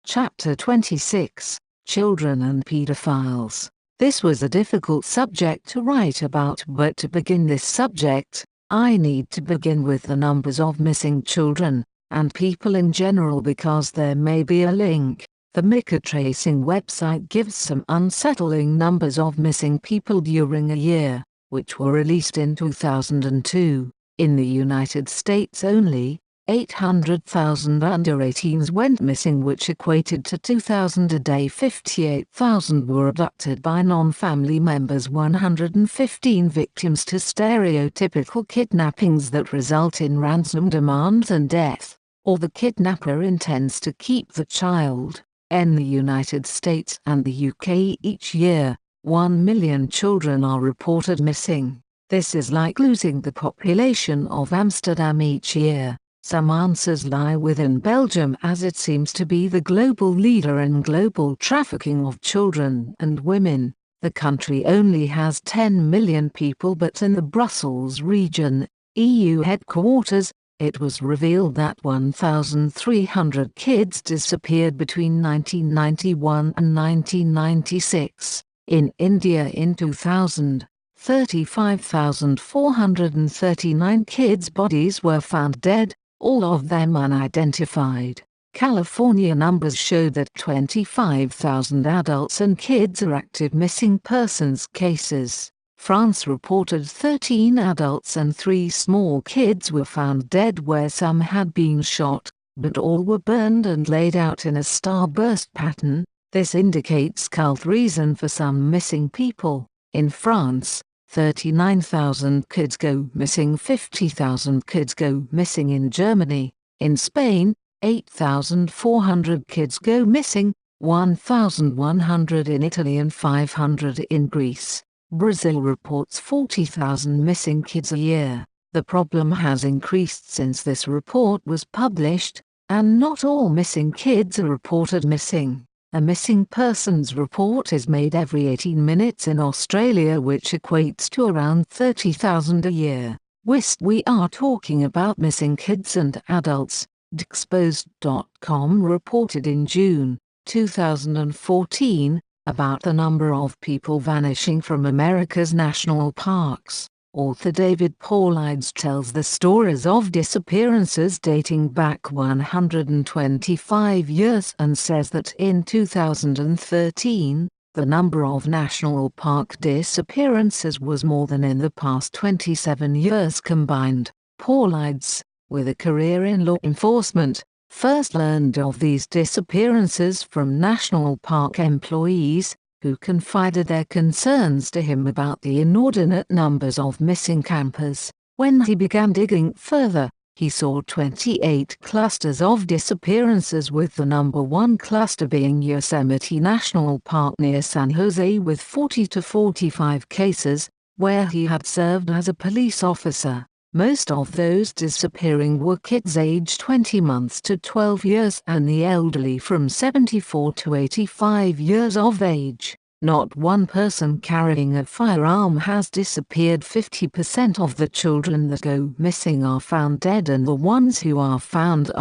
Chapter 26: Children and Pedophiles. This was a difficult subject to write about, but to begin this subject, I need to begin with the numbers of missing children, and people in general, because there may be a link. The MICA tracing website gives some unsettling numbers of missing people during a year, which were released in 2002. In the United States only, 800,000 under-18s went missing, which equated to 2,000 a day. 58,000 were abducted by non-family members. 115 victims to stereotypical kidnappings that result in ransom demands and death, or the kidnapper intends to keep the child. In the United States and the UK each year, 1 million children are reported missing. This is like losing the population of Amsterdam each year. Some answers lie within Belgium, as it seems to be the global leader in global trafficking of children and women. The country only has 10 million people, but in the Brussels region, EU headquarters, it was revealed that 1,300 kids disappeared between 1991 and 1996. In India in 2000, 35,439 kids' bodies were found dead, all of them unidentified. California numbers show that 25,000 adults and kids are active missing persons cases. France reported 13 adults and 3 small kids were found dead, where some had been shot, but all were burned and laid out in a starburst pattern. This indicates cult reason for some missing people. In France, 39,000 kids go missing. 50,000 kids go missing in Germany. In Spain, 8,400 kids go missing, 1,100 in Italy and 500 in Greece. Brazil reports 40,000 missing kids a year. The problem has increased since this report was published, and not all missing kids are reported missing. A missing persons report is made every 18 minutes in Australia, which equates to around 30,000 a year. We are talking about missing kids and adults. Dexposed.com reported in June 2014 about the number of people vanishing from America's national parks. Author David Paulides tells the stories of disappearances dating back 125 years and says that in 2013, the number of national park disappearances was more than in the past 27 years combined. Paulides, with a career in law enforcement, first learned of these disappearances from national park employees, who confided their concerns to him about the inordinate numbers of missing campers. When he began digging further, he saw 28 clusters of disappearances, with the number 1 cluster being Yosemite National Park near San Jose with 40 to 45 cases, where he had served as a police officer. Most of those disappearing were kids aged 20 months to 12 years and the elderly from 74 to 85 years of age. Not one person carrying a firearm has disappeared. 50% of the children that go missing are found dead, and the ones who are found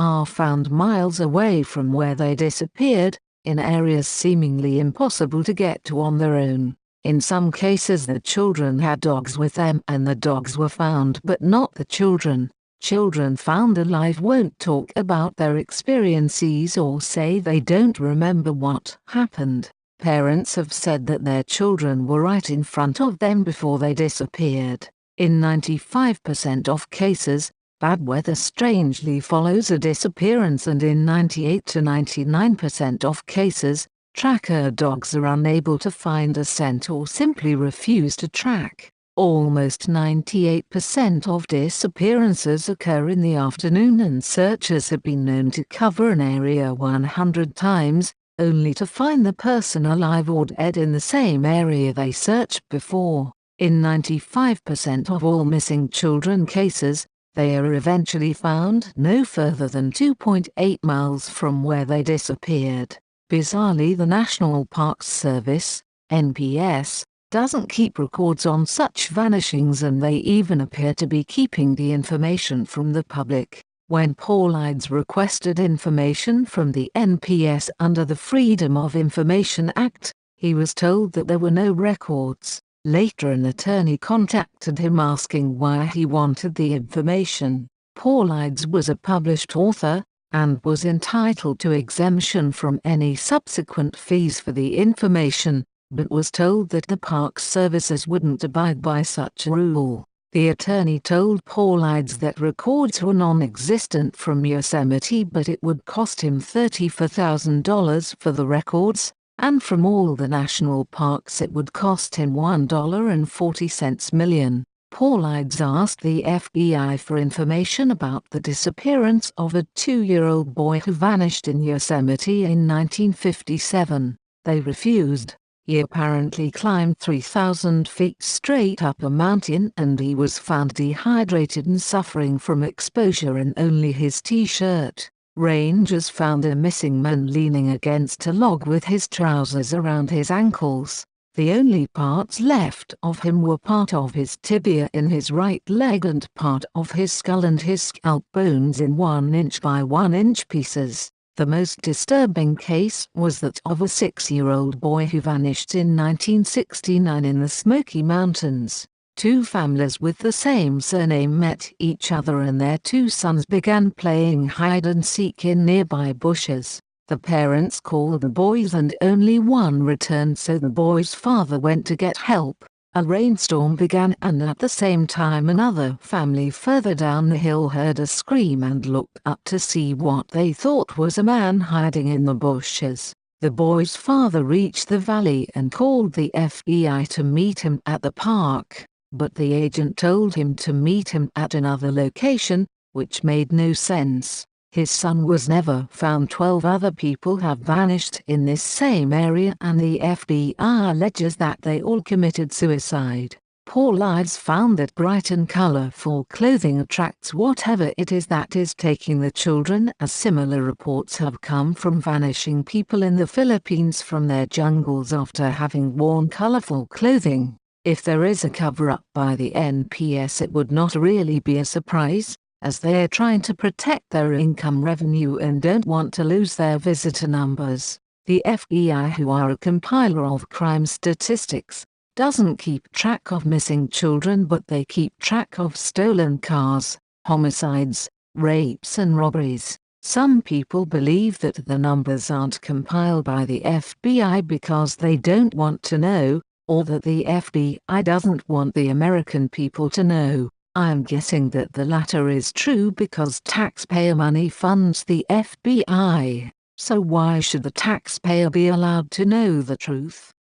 miles away from where they disappeared, in areas seemingly impossible to get to on their own. In some cases the children had dogs with them and the dogs were found, but not the children. Children found alive won't talk about their experiences or say they don't remember what happened. Parents have said that their children were right in front of them before they disappeared. In 95% of cases, bad weather strangely follows a disappearance, and in 98 to 99% of cases, tracker dogs are unable to find a scent or simply refuse to track. Almost 98% of disappearances occur in the afternoon, and searchers have been known to cover an area 100 times, only to find the person alive or dead in the same area they searched before. In 95% of all missing children cases, they are eventually found no further than 2.8 miles from where they disappeared. Bizarrely, the National Parks Service, NPS, doesn't keep records on such vanishings, and they even appear to be keeping the information from the public. When Paulides requested information from the NPS under the Freedom of Information Act, he was told that there were no records. Later an attorney contacted him asking why he wanted the information. Paulides was a published author, and was entitled to exemption from any subsequent fees for the information, but was told that the Park Services wouldn't abide by such a rule. The attorney told Paulides that records were non-existent from Yosemite, but it would cost him $34,000 for the records, and from all the national parks it would cost him $1.40 million. Paulides asked the FBI for information about the disappearance of a 2-year-old boy who vanished in Yosemite in 1957. They refused. He apparently climbed 3,000 feet straight up a mountain, and he was found dehydrated and suffering from exposure in only his t-shirt. Rangers found a missing man leaning against a log with his trousers around his ankles. The only parts left of him were part of his tibia in his right leg and part of his skull and his scalp bones in 1-inch by 1-inch pieces. The most disturbing case was that of a 6-year-old boy who vanished in 1969 in the Smoky Mountains. Two families with the same surname met each other and their two sons began playing hide-and-seek in nearby bushes. The parents called the boys and only one returned, so the boy's father went to get help. A rainstorm began, and at the same time another family further down the hill heard a scream and looked up to see what they thought was a man hiding in the bushes. The boy's father reached the valley and called the FBI to meet him at the park, but the agent told him to meet him at another location, which made no sense. His son was never found. 12 other people have vanished in this same area, and the FBI alleges that they all committed suicide. Paulides found that bright and colorful clothing attracts whatever it is that is taking the children, as similar reports have come from vanishing people in the Philippines from their jungles after having worn colorful clothing. If there is a cover-up by the NPS, it would not really be a surprise, as they are trying to protect their income revenue and don't want to lose their visitor numbers. The FBI, who are a compiler of crime statistics, doesn't keep track of missing children, but they keep track of stolen cars, homicides, rapes and robberies. Some people believe that the numbers aren't compiled by the FBI because they don't want to know, or that the FBI doesn't want the American people to know. I am guessing that the latter is true because taxpayer money funds the FBI, so why should the taxpayer be allowed to know the truth?